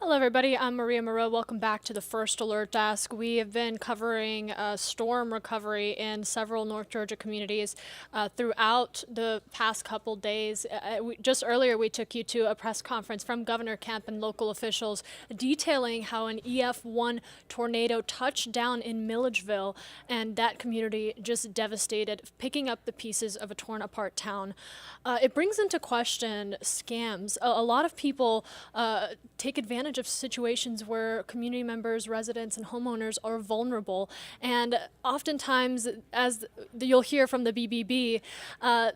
Hello, everybody. I'm Maria Moreau. Welcome back to the First Alert Desk. We have been covering storm recovery in several North Georgia communities throughout the past couple days. Just earlier, we took you to a press conference from Governor Kemp and local officials detailing how an EF1 tornado touched down in Milledgeville, and that community just devastated, picking up the pieces of a torn apart town. It brings into question scams. A lot of people take advantage of situations where community members, residents, and homeowners are vulnerable. And oftentimes, as you'll hear from the BBB,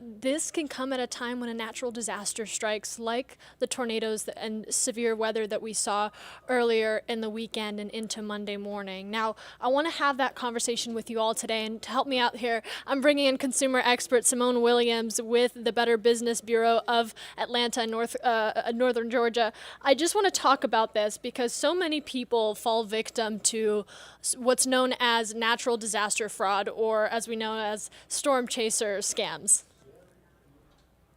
this can come at a time when a natural disaster strikes, like the tornadoes and severe weather that we saw earlier in the weekend and into Monday morning. Now, I want to have that conversation with you all today, and to help me out here, I'm bringing in consumer expert Simone Williams with the Better Business Bureau of Atlanta, Northern Georgia. I just want to talk about this because so many people fall victim to what's known as natural disaster fraud, or as we know as storm chaser scams.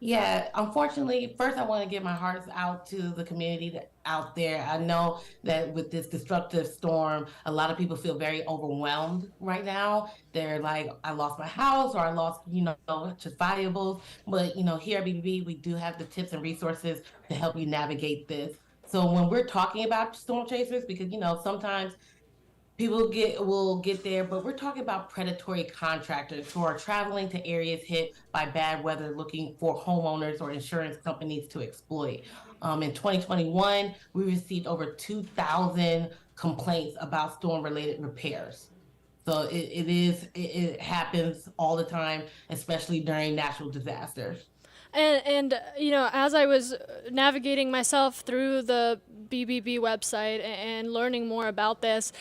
Yeah, unfortunately, first I want to get my hearts out to the community out there. I know that with this destructive storm, a lot of people feel very overwhelmed right now. They're like, I lost my house or I lost, just valuables. But, here at BBB, we do have the tips and resources to help you navigate this. So when we're talking about storm chasers, because, sometimes people will get there, but we're talking about predatory contractors who are traveling to areas hit by bad weather looking for homeowners or insurance companies to exploit. In 2021, we received over 2,000 complaints about storm related repairs. So it happens all the time, especially during natural disasters. As I was navigating myself through the BBB website and learning more about this,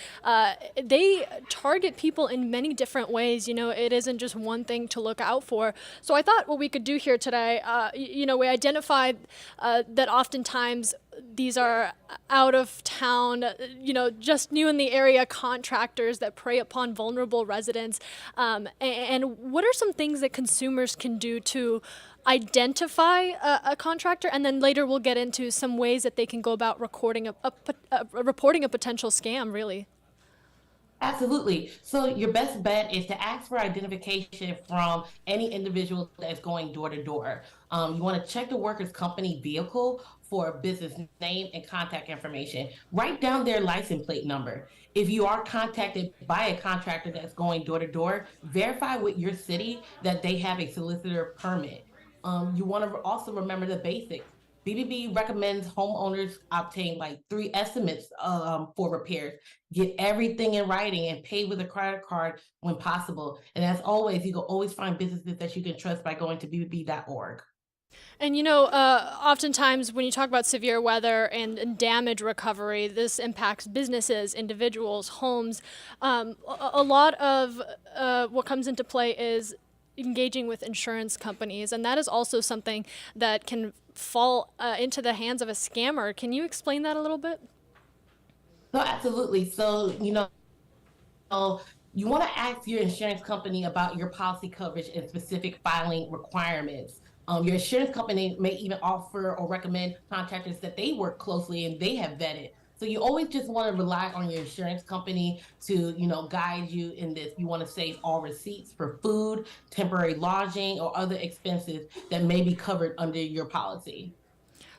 they target people in many different ways. It isn't just one thing to look out for. So I thought what we could do here today, we identified that oftentimes these are out of town, just new in the area contractors that prey upon vulnerable residents. And what are some things that consumers can do to identify a contractor? And then later we'll get into some ways that they can go about reporting a potential scam, really. Absolutely. So your best bet is to ask for identification from any individual that's going door to door. You want to check the worker's company vehicle for a business name and contact information. Write down their license plate number. If you are contacted by a contractor that's going door to door, verify with your city that they have a solicitor permit. You want to also remember the basics. BBB recommends homeowners obtain like 3 estimates for repairs. Get everything in writing and pay with a credit card when possible. And as always, you can always find businesses that you can trust by going to bbb.org. And oftentimes when you talk about severe weather and damage recovery, this impacts businesses, individuals, homes. A lot of what comes into play is engaging with insurance companies, and that is also something that can fall into the hands of a scammer. Can you explain that a little bit? So absolutely. So, you want to ask your insurance company about your policy coverage and specific filing requirements. Your insurance company may even offer or recommend contractors that they work closely and they have vetted. So you always just want to rely on your insurance company to, guide you in this. You want to save all receipts for food, temporary lodging, or other expenses that may be covered under your policy.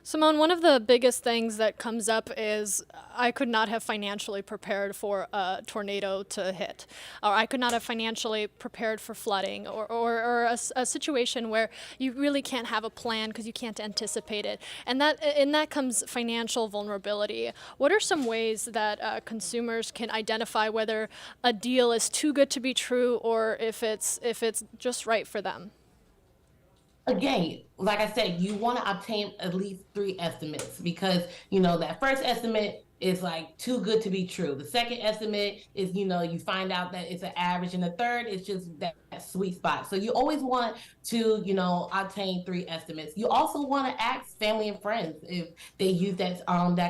Simone, one of the biggest things that comes up is I could not have financially prepared for a tornado to hit, or I could not have financially prepared for flooding, or a situation where you really can't have a plan because you can't anticipate it. And that comes financial vulnerability. What are some ways that consumers can identify whether a deal is too good to be true, or if it's just right for them? Again, like I said, you want to obtain at least 3 estimates because, that first estimate is like too good to be true. The second estimate is, you find out that it's an average, and the third is just that sweet spot. So you always want to, obtain 3 estimates. You also want to ask family and friends if they use that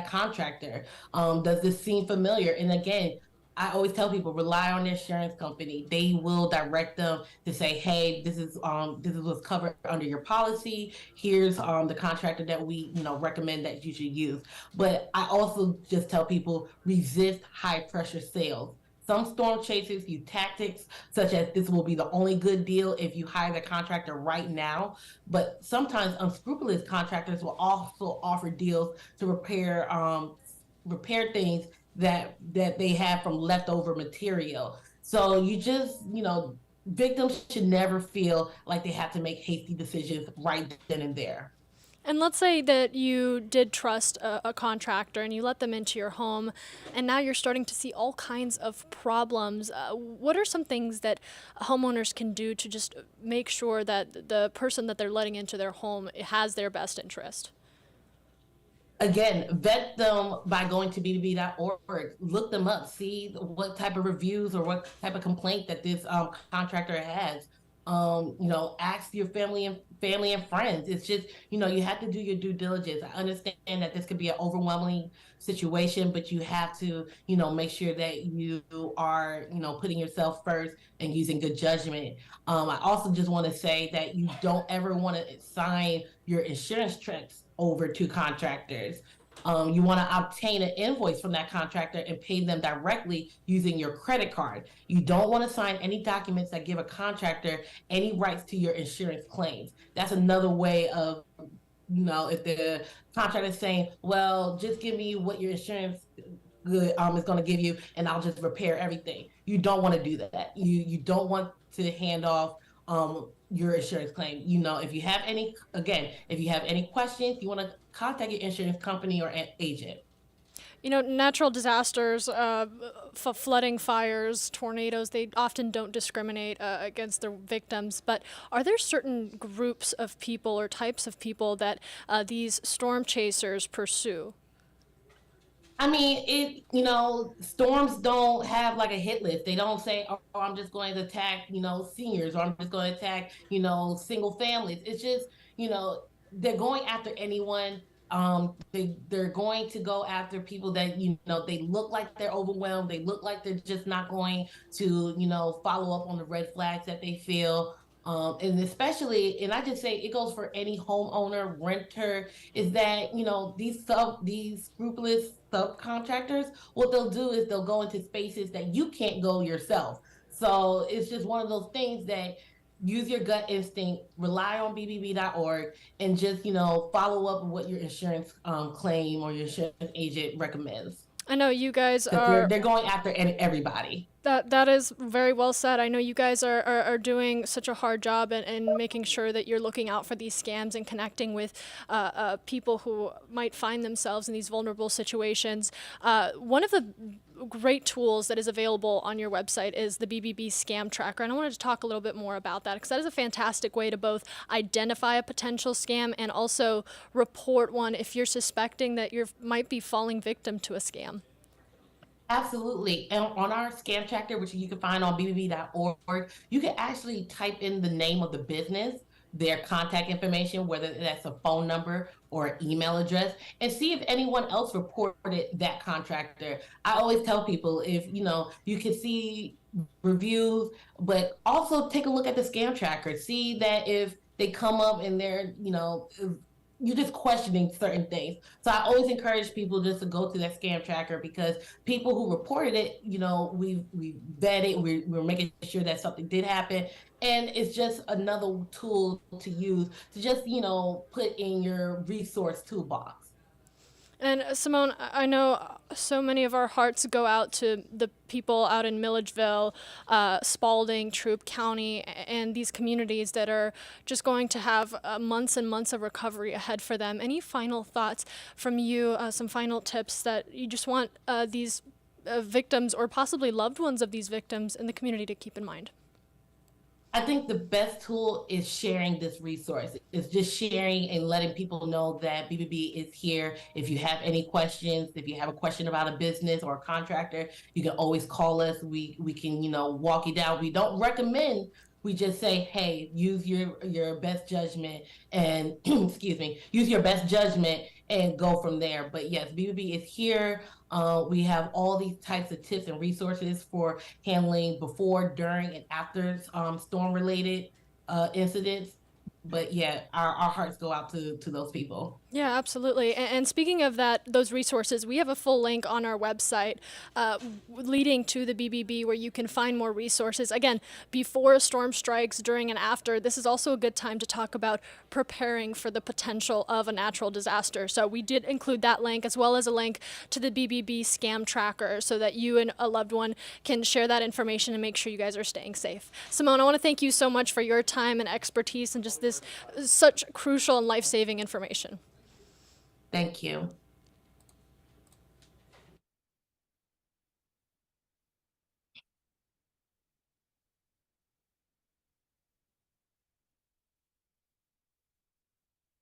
contractor. Does this seem familiar? And again, I always tell people rely on the insurance company. They will direct them to say, "Hey, this is what's covered under your policy. Here's the contractor that we recommend that you should use." But I also just tell people resist high pressure sales. Some storm chasers use tactics such as this will be the only good deal if you hire the contractor right now. But sometimes unscrupulous contractors will also offer deals to repair things that they have from leftover material. So victims should never feel like they have to make hasty decisions right then and there. And let's say that you did trust a contractor and you let them into your home, and now you're starting to see all kinds of problems. What are some things that homeowners can do to just make sure that the person that they're letting into their home has their best interest? Again, vet them by going to BBB.org. Look them up, see what type of reviews or what type of complaint that this contractor has. Ask your family and friends. It's just you have to do your due diligence. I understand that this could be an overwhelming situation, but you have to make sure that you are putting yourself first and using good judgment. I also just want to say that you don't ever want to sign your insurance checks over to contractors. You want to obtain an invoice from that contractor and pay them directly using your credit card. You don't want to sign any documents that give a contractor any rights to your insurance claims. That's another way of, if the contractor is saying, well, just give me what your insurance is going to give you and I'll just repair everything. You don't want to do that. You don't want to hand off your insurance claim. If you have any questions, you want to contact your insurance company or an agent. Natural disasters, flooding, fires, tornadoes, they often don't discriminate against their victims. But are there certain groups of people or types of people that these storm chasers pursue? I mean, storms don't have like a hit list. They don't say, "Oh, I'm just going to attack, seniors, or I'm just going to attack, single families." It's just, they're going after anyone. They're going to go after people that they look like they're overwhelmed. They look like they're just not going to, follow up on the red flags that they feel. And especially, and I just say it goes for any homeowner, renter, is that these scrupulous subcontractors, what they'll do is they'll go into spaces that you can't go yourself. So it's just one of those things that use your gut instinct, rely on BBB.org, and just follow up with what your insurance claim or your insurance agent recommends. I know you guys Because are. they're going after everybody. That is very well said. I know you guys are doing such a hard job in making sure that you're looking out for these scams and connecting with people who might find themselves in these vulnerable situations. One of the great tools that is available on your website is the BBB Scam Tracker, and I wanted to talk a little bit more about that because that is a fantastic way to both identify a potential scam and also report one if you're suspecting that you might be falling victim to a scam. Absolutely. And on our scam tracker, which you can find on bbb.org, you can actually type in the name of the business, their contact information, whether that's a phone number or an email address, and see if anyone else reported that contractor. I always tell people if you can see reviews, but also take a look at the scam tracker. See that if they come up and they're, you're just questioning certain things. So I always encourage people just to go to that scam tracker because people who reported it, we vetted, we're making sure that something did happen. And it's just another tool to use to just, put in your resource toolbox. And Simone, I know so many of our hearts go out to the people out in Milledgeville, Spalding, Troup County, and these communities that are just going to have months and months of recovery ahead for them. Any final thoughts from you, some final tips that you just want these victims or possibly loved ones of these victims in the community to keep in mind? I think the best tool is sharing this resource. It's just sharing and letting people know that BBB is here. If you have any questions, if you have a question about a business or a contractor, you can always call us. We can, walk you down. We don't recommend. We just say, hey, use your best judgment and excuse me, use your best judgment and go from there. But yes, BBB is here. We have all these types of tips and resources for handling before, during, and after storm related incidents. But yeah, our hearts go out to those people. Yeah, absolutely. And speaking of that, those resources, we have a full link on our website leading to the BBB where you can find more resources. Again, before a storm strikes, during and after, this is also a good time to talk about preparing for the potential of a natural disaster. So we did include that link as well as a link to the BBB Scam Tracker so that you and a loved one can share that information and make sure you guys are staying safe. Simone, I want to thank you so much for your time and expertise and just this such crucial and life-saving information. Thank you.